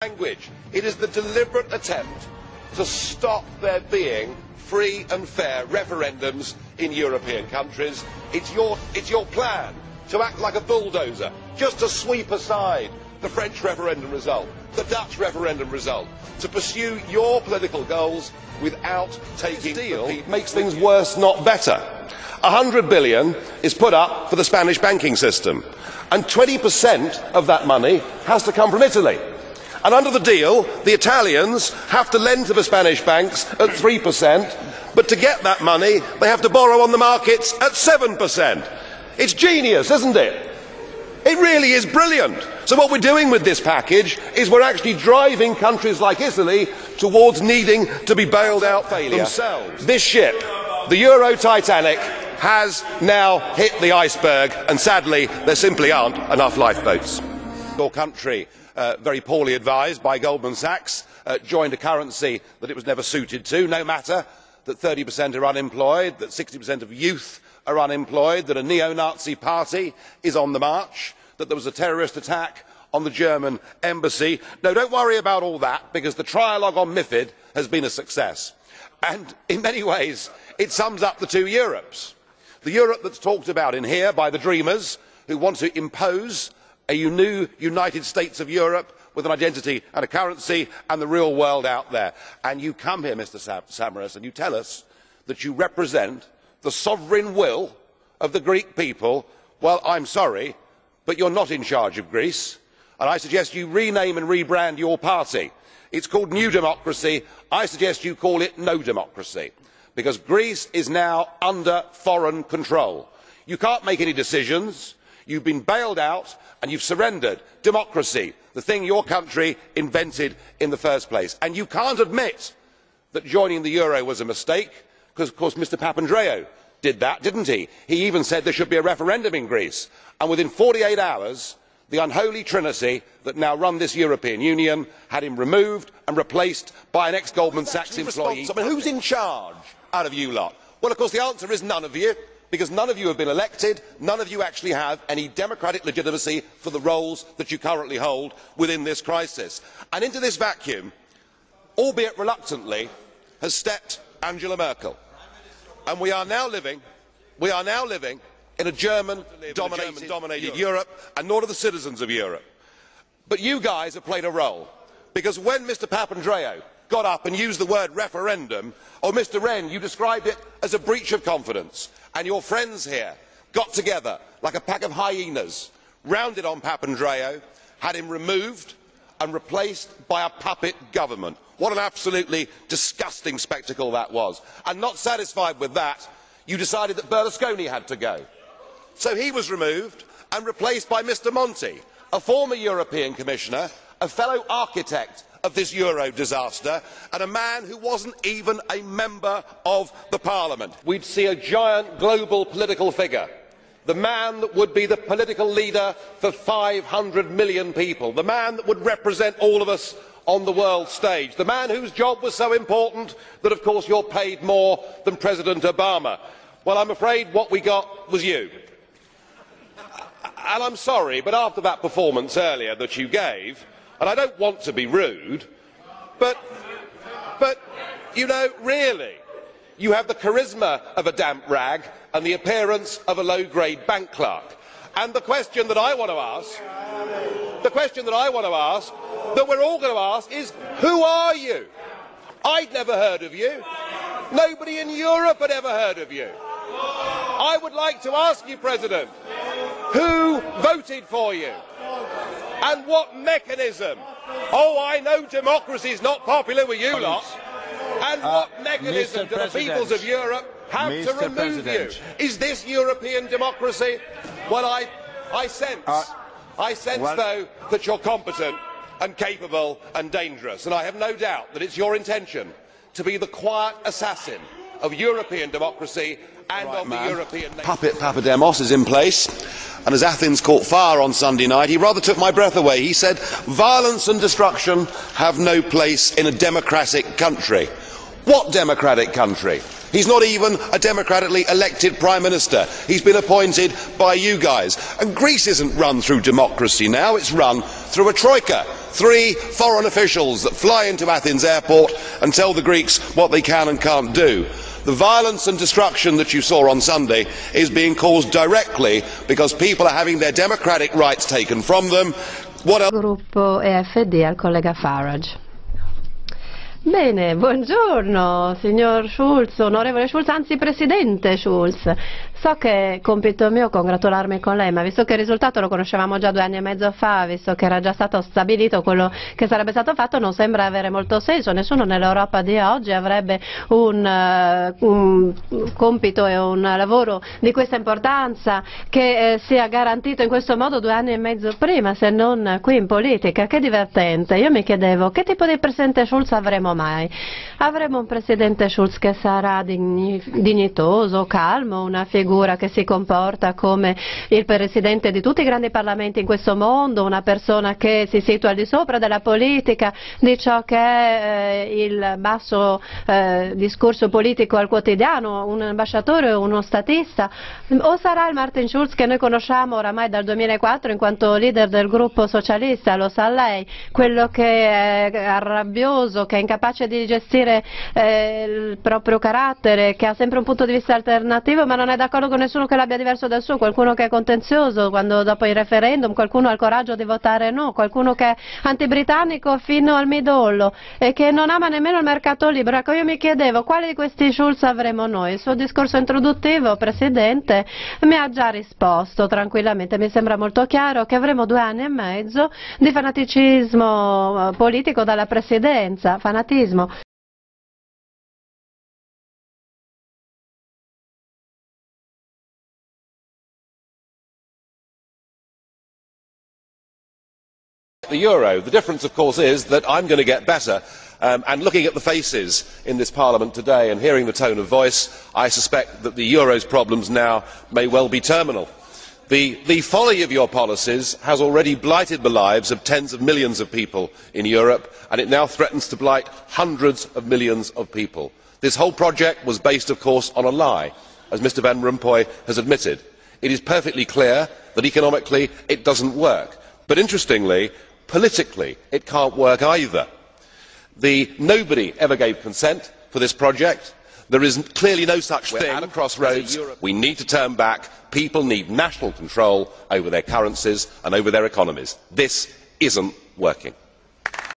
language. It is the deliberate attempt to stop there being free and fair referendums in European countries. It's your plan to act like a bulldozer, just to sweep aside the French referendum result, the Dutch referendum result, to pursue your political goals without taking the deal. Makes things worse, not better. 100 billion is put up for the Spanish banking system, and 20% of that money has to come from Italy. And under the deal, the Italians have to lend to the Spanish banks at 3%, but to get that money, they have to borrow on the markets at 7%. It's genius, isn't it? It really is brilliant. So what we're doing with this package is we're actually driving countries like Italy towards needing to be bailed out themselves. This ship, the Euro Titanic, has now hit the iceberg, and sadly there simply aren't enough lifeboats. Your country, very poorly advised by Goldman Sachs, joined a currency that it was never suited to, no matter that 30% are unemployed, that 60% of youth are unemployed, that a neo-Nazi party is on the march, that there was a terrorist attack on the German embassy. No, don't worry about all that, because the trialogue on MiFID has been a success. And in many ways, it sums up the two Europes. The Europe that's talked about in here by the dreamers who want to impose a new United States of Europe with an identity and a currency, and the real world out there. And you come here, Mr Samaras, and you tell us that you represent the sovereign will of the Greek people. Well, I'm sorry, but you're not in charge of Greece, and I suggest you rename and rebrand your party. It's called New Democracy. I suggest you call it No Democracy, because Greece is now under foreign control. You can't make any decisions. You've been bailed out and you've surrendered democracy, the thing your country invented in the first place. And you can't admit that joining the euro was a mistake, because of course Mr Papandreou did that, didn't he? He even said there should be a referendum in Greece, and within 48 hours the unholy trinity that now run this European Union had him removed and replaced by an ex-Goldman Sachs employee. I mean, who's in charge out of you lot? Well, of course the answer is none of you, because none of you have been elected, none of you actually have any democratic legitimacy for the roles that you currently hold within this crisis. And into this vacuum, albeit reluctantly, has stepped Angela Merkel. And we are now living in a German-dominated Europe, and nor do the citizens of Europe. But you guys have played a role, because when Mr Papandreou got up and used the word referendum, or Mr Rehn, you described it as a breach of confidence, and your friends here got together like a pack of hyenas, rounded on Papandreou, had him removed and replaced by a puppet government. What an absolutely disgusting spectacle that was. And not satisfied with that, you decided that Berlusconi had to go. So he was removed and replaced by Mr Monti, a former European Commissioner, a fellow architect of this euro disaster, and a man who wasn't even a member of the Parliament. We'd see a giant global political figure, the man that would be the political leader for 500 million people, the man that would represent all of us on the world stage, the man whose job was so important that of course you're paid more than President Obama. Well, I'm afraid what we got was you. And I'm sorry, but after that performance earlier that you gave, and I don't want to be rude, but you know, really, you have the charisma of a damp rag and the appearance of a low-grade bank clerk. And the question that I want to ask, that we're all going to ask, is who are you? I'd never heard of you. Nobody in Europe had ever heard of you. I would like to ask you, President, who voted for you? And what mechanism? Oh, I know democracy is not popular with you lot. And what mechanism do the peoples of Europe have to remove you? Is this European democracy? Well, I sense, though, that you're competent and capable and dangerous, and I have no doubt that it's your intention to be the quiet assassin of European democracy and of the European nation. Puppet Papademos is in place, and as Athens caught fire on Sunday night, he rather took my breath away. He said, violence and destruction have no place in a democratic country. What democratic country? He's not even a democratically elected Prime Minister. He's been appointed by you guys. And Greece isn't run through democracy now, it's run through a troika. 3 foreign officials that fly into Athens airport and tell the Greeks what they can and can't do. The violence and destruction that you saw on Sunday is being caused directly because people are having their democratic rights taken from them. Gruppo EFD al collega Farage. Bene, buongiorno signor Schulz, onorevole Schulz, anzi Presidente Schulz. So che è compito mio congratularmi con lei, ma visto che il risultato lo conoscevamo già 2 anni e mezzo fa, visto che era già stato stabilito quello che sarebbe stato fatto, non sembra avere molto senso. Nessuno nell'Europa di oggi avrebbe un compito e un lavoro di questa importanza che sia garantito in questo modo 2 anni e mezzo prima, se non qui in politica. Che divertente. Io mi chiedevo che tipo di Presidente Schulz avremo mai. Avremo un Presidente Schulz che sarà dignitoso, calmo, una figura che si comporta come il Presidente di tutti i grandi parlamenti in questo mondo, una persona che si situa al di sopra della politica, di ciò che è il basso discorso politico al quotidiano, un ambasciatore o uno statista, o sarà il Martin Schulz che noi conosciamo oramai dal 2004 in quanto leader del gruppo socialista, lo sa lei, quello che è arrabbioso, che è incapace di gestire il proprio carattere, che ha sempre un punto di vista alternativo ma non è d'accordo con nessuno che l'abbia diverso dal suo, qualcuno che è contenzioso quando dopo il referendum, qualcuno ha il coraggio di votare no, qualcuno che è antibritannico fino al midollo e che non ama nemmeno il mercato libero. Ecco, io mi chiedevo quale di questi Schulz avremo noi. Il suo discorso introduttivo, Presidente, mi ha già risposto tranquillamente, mi sembra molto chiaro che avremo 2 anni e mezzo di fanaticismo politico dalla Presidenza, fanatismo. The euro. The difference, of course, is that I'm going to get better, and looking at the faces in this Parliament today and hearing the tone of voice, I suspect that the euro's problems now may well be terminal. The folly of your policies has already blighted the lives of tens of millions of people in Europe, and it now threatens to blight hundreds of millions of people. This whole project was based, of course, on a lie, as Mr Van Rompuy has admitted. It is perfectly clear that economically it doesn't work, but interestingly, politically it can't work either. Nobody ever gave consent for this project. There is clearly no such thing. We're at a crossroads. We need to turn back. People need national control over their currencies and over their economies. This isn't working.